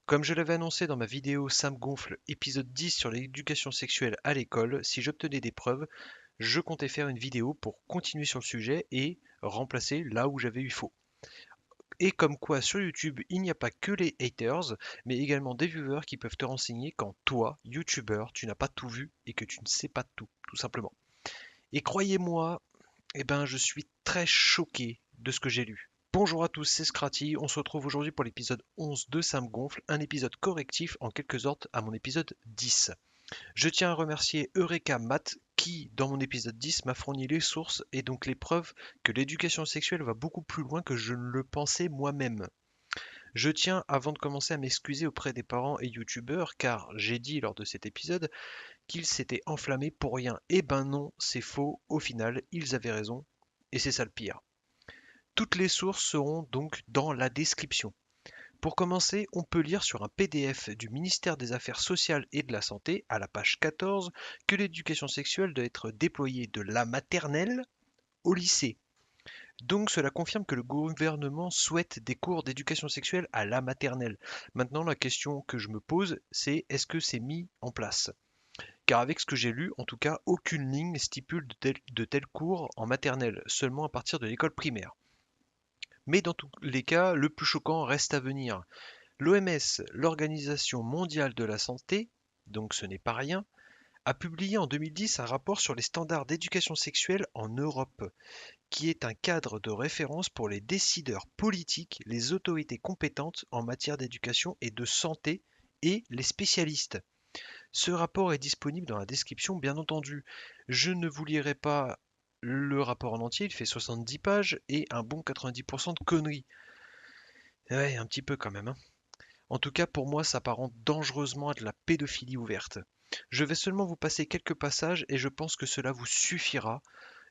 Comme je l'avais annoncé dans ma vidéo Ça me gonfle, épisode 10 sur l'éducation sexuelle à l'école, si j'obtenais des preuves, je comptais faire une vidéo pour continuer sur le sujet et remplacer là où j'avais eu faux. Et comme quoi sur YouTube, il n'y a pas que les haters, mais également des viewers qui peuvent te renseigner quand toi, YouTuber, tu n'as pas tout vu et que tu ne sais pas tout simplement. Et croyez-moi, je suis très choqué de ce que j'ai lu. Bonjour à tous, c'est Scratty. On se retrouve aujourd'hui pour l'épisode 11 de Ça me gonfle, un épisode correctif en quelque sorte à mon épisode 10. Je tiens à remercier Eureka Math qui, dans mon épisode 10, m'a fourni les sources et donc les preuves que l'éducation sexuelle va beaucoup plus loin que je ne le pensais moi-même. Je tiens, avant de commencer, à m'excuser auprès des parents et youtubeurs car j'ai dit lors de cet épisode qu'ils s'étaient enflammés pour rien. Eh ben non, c'est faux, au final, ils avaient raison, et c'est ça le pire. Toutes les sources seront donc dans la description. Pour commencer, on peut lire sur un PDF du ministère des Affaires sociales et de la Santé, à la page 14, que l'éducation sexuelle doit être déployée de la maternelle au lycée. Donc cela confirme que le gouvernement souhaite des cours d'éducation sexuelle à la maternelle. Maintenant, la question que je me pose, c'est est-ce que c'est mis en place? Car avec ce que j'ai lu, en tout cas, aucune ligne stipule de tels cours en maternelle, seulement à partir de l'école primaire. Mais dans tous les cas, le plus choquant reste à venir. L'OMS, l'Organisation mondiale de la santé, donc ce n'est pas rien, a publié en 2010 un rapport sur les standards d'éducation sexuelle en Europe, qui est un cadre de référence pour les décideurs politiques, les autorités compétentes en matière d'éducation et de santé et les spécialistes. Ce rapport est disponible dans la description, bien entendu. Je ne vous lirai pas le rapport en entier, il fait 70 pages et un bon 90% de conneries. Ouais, un petit peu quand même, hein. En tout cas, pour moi, ça s'apparente dangereusement à de la pédophilie ouverte. Je vais seulement vous passer quelques passages et je pense que cela vous suffira.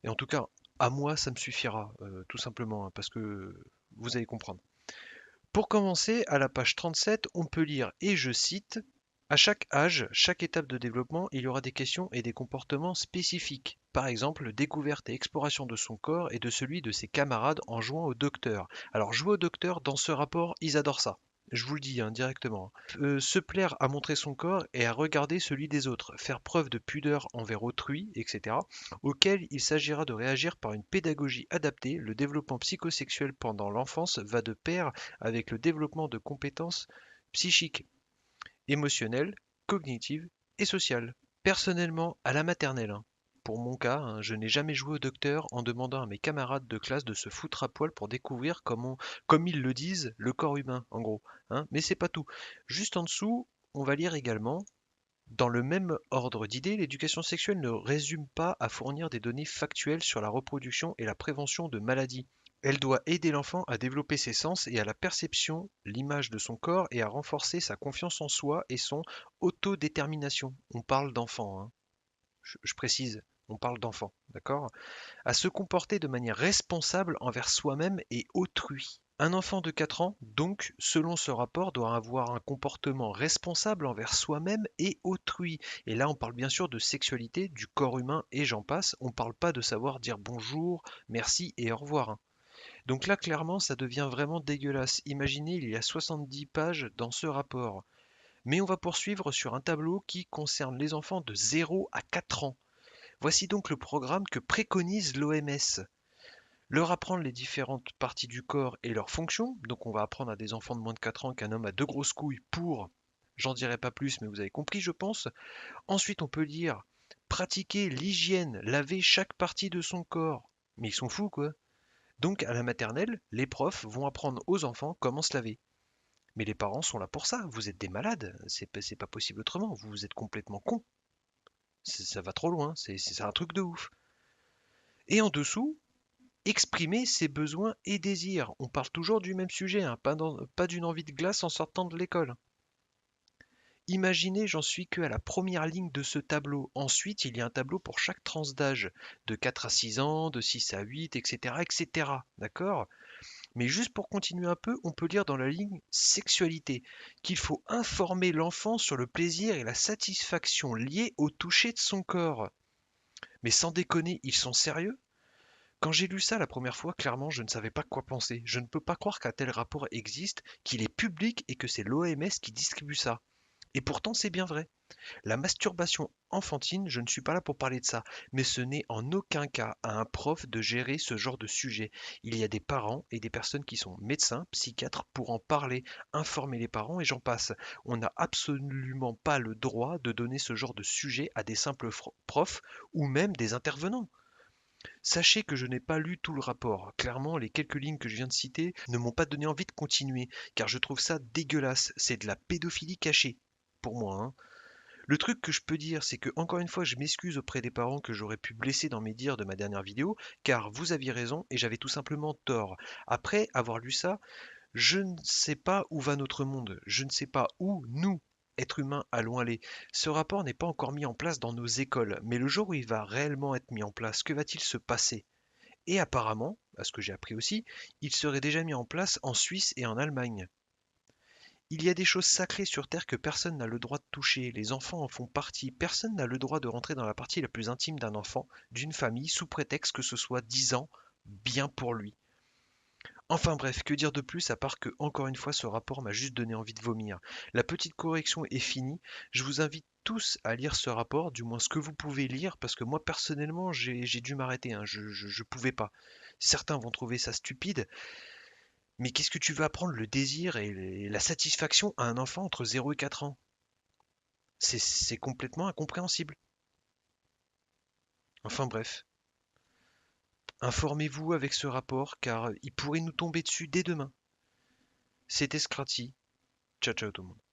Et en tout cas, à moi, ça me suffira, tout simplement, hein, parce que vous allez comprendre. Pour commencer, à la page 37, on peut lire, et je cite, à chaque âge, chaque étape de développement, il y aura des questions et des comportements spécifiques. Par exemple, découverte et exploration de son corps et de celui de ses camarades en jouant au docteur. Alors, jouer au docteur, dans ce rapport, ils adorent ça. Je vous le dis hein, directement. Se plaire à montrer son corps et à regarder celui des autres, faire preuve de pudeur envers autrui, etc., auquel il s'agira de réagir par une pédagogie adaptée. Le développement psychosexuel pendant l'enfance va de pair avec le développement de compétences psychiques, émotionnelles, cognitives et sociales. Personnellement, à la maternelle, hein, pour mon cas, hein, je n'ai jamais joué au docteur en demandant à mes camarades de classe de se foutre à poil pour découvrir comment, comme ils le disent, le corps humain, en gros, hein. Mais c'est pas tout. Juste en dessous, on va lire également dans le même ordre d'idées, l'éducation sexuelle ne résume pas à fournir des données factuelles sur la reproduction et la prévention de maladies. Elle doit aider l'enfant à développer ses sens et à la perception, l'image de son corps et à renforcer sa confiance en soi et son autodétermination. On parle d'enfant, hein. Je précise, on parle d'enfant, d'accord? À se comporter de manière responsable envers soi-même et autrui. Un enfant de 4 ans, donc, selon ce rapport, doit avoir un comportement responsable envers soi-même et autrui. Et là, on parle bien sûr de sexualité, du corps humain et j'en passe. On ne parle pas de savoir dire bonjour, merci et au revoir, hein. Donc là, clairement, ça devient vraiment dégueulasse. Imaginez, il y a 70 pages dans ce rapport. Mais on va poursuivre sur un tableau qui concerne les enfants de 0 à 4 ans. Voici donc le programme que préconise l'OMS. Leur apprendre les différentes parties du corps et leurs fonctions. Donc on va apprendre à des enfants de moins de 4 ans qu'un homme a deux grosses couilles pour, j'en dirai pas plus, mais vous avez compris je pense. Ensuite on peut lire pratiquer l'hygiène, laver chaque partie de son corps. Mais ils sont fous quoi. Donc à la maternelle, les profs vont apprendre aux enfants comment se laver. Mais les parents sont là pour ça, vous êtes des malades, c'est pas possible autrement, vous êtes complètement cons. Ça va trop loin, c'est un truc de ouf. Et en dessous, exprimer ses besoins et désirs. On parle toujours du même sujet, hein, pas d'une envie de glace en sortant de l'école. Imaginez, j'en suis que à la première ligne de ce tableau. Ensuite, il y a un tableau pour chaque tranche d'âge, de 4 à 6 ans, de 6 à 8, etc., etc. D'accord? Mais juste pour continuer un peu, on peut lire dans la ligne sexualité qu'il faut informer l'enfant sur le plaisir et la satisfaction liés au toucher de son corps. Mais sans déconner, ils sont sérieux? Quand j'ai lu ça la première fois, clairement, je ne savais pas quoi penser. Je ne peux pas croire qu'un tel rapport existe, qu'il est public et que c'est l'OMS qui distribue ça. Et pourtant, c'est bien vrai. La masturbation enfantine, je ne suis pas là pour parler de ça, mais ce n'est en aucun cas à un prof de gérer ce genre de sujet. Il y a des parents et des personnes qui sont médecins, psychiatres pour en parler, informer les parents et j'en passe. On n'a absolument pas le droit de donner ce genre de sujet à des simples profs ou même des intervenants. Sachez que je n'ai pas lu tout le rapport. Clairement, les quelques lignes que je viens de citer ne m'ont pas donné envie de continuer, car je trouve ça dégueulasse. C'est de la pédophilie cachée. Pour moi, hein. Le truc que je peux dire, c'est que, encore une fois, je m'excuse auprès des parents que j'aurais pu blesser dans mes dires de ma dernière vidéo, car vous aviez raison et j'avais tout simplement tort. Après avoir lu ça, je ne sais pas où va notre monde, je ne sais pas où nous, êtres humains, allons aller. Ce rapport n'est pas encore mis en place dans nos écoles, mais le jour où il va réellement être mis en place, que va-t-il se passer? Et apparemment, à ce que j'ai appris aussi, il serait déjà mis en place en Suisse et en Allemagne. Il y a des choses sacrées sur Terre que personne n'a le droit de toucher, les enfants en font partie, personne n'a le droit de rentrer dans la partie la plus intime d'un enfant, d'une famille, sous prétexte que ce soit 10 ans, bien pour lui. Enfin bref, que dire de plus à part que, encore une fois, ce rapport m'a juste donné envie de vomir. La petite correction est finie, je vous invite tous à lire ce rapport, du moins ce que vous pouvez lire, parce que moi personnellement j'ai dû m'arrêter, hein, je pouvais pas. Certains vont trouver ça stupide, mais qu'est-ce que tu veux apprendre le désir et la satisfaction à un enfant entre 0 et 4 ans? C'est complètement incompréhensible. Enfin bref, informez-vous avec ce rapport car il pourrait nous tomber dessus dès demain. C'était Scratchy. Ciao ciao tout le monde.